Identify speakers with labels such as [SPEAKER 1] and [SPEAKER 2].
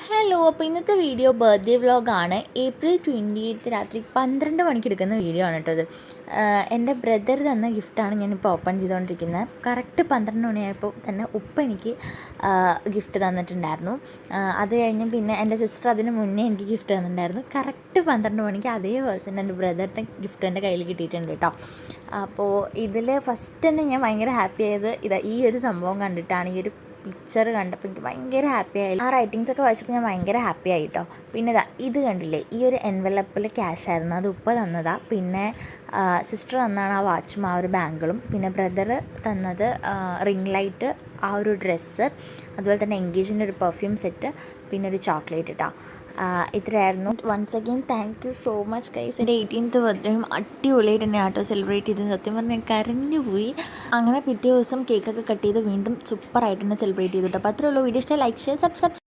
[SPEAKER 1] Hello, അപ്പോൾ ഇന്നത്തെ video birthday വ്ളോഗാണ്. ഏപ്രിൽ 28 രാത്രി 12 മണിക്ക് എടുക്കുന്ന വീഡിയോ ആണ് കേട്ടോ ഇത്. എൻ്റെ ബ്രദർ തന്ന ഗിഫ്റ്റാണ് ഞാനിപ്പോൾ ഓപ്പൺ ചെയ്തുകൊണ്ടിരിക്കുന്നത്. കറക്റ്റ് 12 മണിയായപ്പോൾ തന്നെ ഉപ്പ എനിക്ക് ഗിഫ്റ്റ് തന്നിട്ടുണ്ടായിരുന്നു. അത് കഴിഞ്ഞ് പിന്നെ എൻ്റെ സിസ്റ്റർ അതിന് മുന്നേ എനിക്ക് ഗിഫ്റ്റ് തന്നിട്ടുണ്ടായിരുന്നു. കറക്റ്റ് 12 മണിക്ക് അതേപോലെ തന്നെ എൻ്റെ ബ്രദറിൻ്റെ ഗിഫ്റ്റ് എൻ്റെ കയ്യിൽ കിട്ടിയിട്ടുണ്ട് കേട്ടോ. അപ്പോൾ ഇതിൽ ഫസ്റ്റ് തന്നെ ഞാൻ ഭയങ്കര ഹാപ്പി ആയത് ഈ ഒരു സംഭവം കണ്ടിട്ടാണ്. ഈ ഒരു പിക്ചർ കണ്ടപ്പോൾ എനിക്ക് ഭയങ്കര ഹാപ്പി ആയി. ആ റൈറ്റിങ്സ് ഒക്കെ വായിച്ചപ്പോൾ ഞാൻ ഭയങ്കര ഹാപ്പി ആയി കേട്ടോ. പിന്നെ ഇത് കണ്ടില്ലേ, ഈ ഒരു എൻവലപ്പിൽ ക്യാഷ് ആയിരുന്നു, അത് ഉപ്പ തന്നതാ. പിന്നെ സിസ്റ്റർ തന്നാണ് ആ വാച്ചും ആ ഒരു ബാങ്കിളും. പിന്നെ ബ്രദർ തന്നത് റിംഗ് ലൈറ്റ്, ആ ഒരു ഡ്രസ്സ്, അതുപോലെ തന്നെ എൻഗേജിൻ്റെ ഒരു പെർഫ്യൂം സെറ്റ്, പിന്നെ ഒരു ചോക്ലേറ്റ് കേട്ടോ. ഇത്രയായിരുന്നു. Once again thank you so much guys. എൻ്റെ 18th ബർത്ത്ഡേയും അടിപൊളിയായിട്ട് തന്നെ ആട്ടോ സെലിബ്രേറ്റ് ചെയ്തത്. സത്യം പറഞ്ഞാൽ കരഞ്ഞു പോയി. അങ്ങനെ പിറ്റേ ദിവസം കേക്കൊക്കെ കട്ട് ചെയ്ത് വീണ്ടും സൂപ്പറായിട്ട് തന്നെ സെലിബ്രേറ്റ് ചെയ്തു കേട്ടോ. അപ്പോൾ അത്രേ ഉള്ളൂ. വീഡിയോ ഇഷ്ടം ലൈക്ക് ഷെയർ സബ്സ്ക്രൈബ്.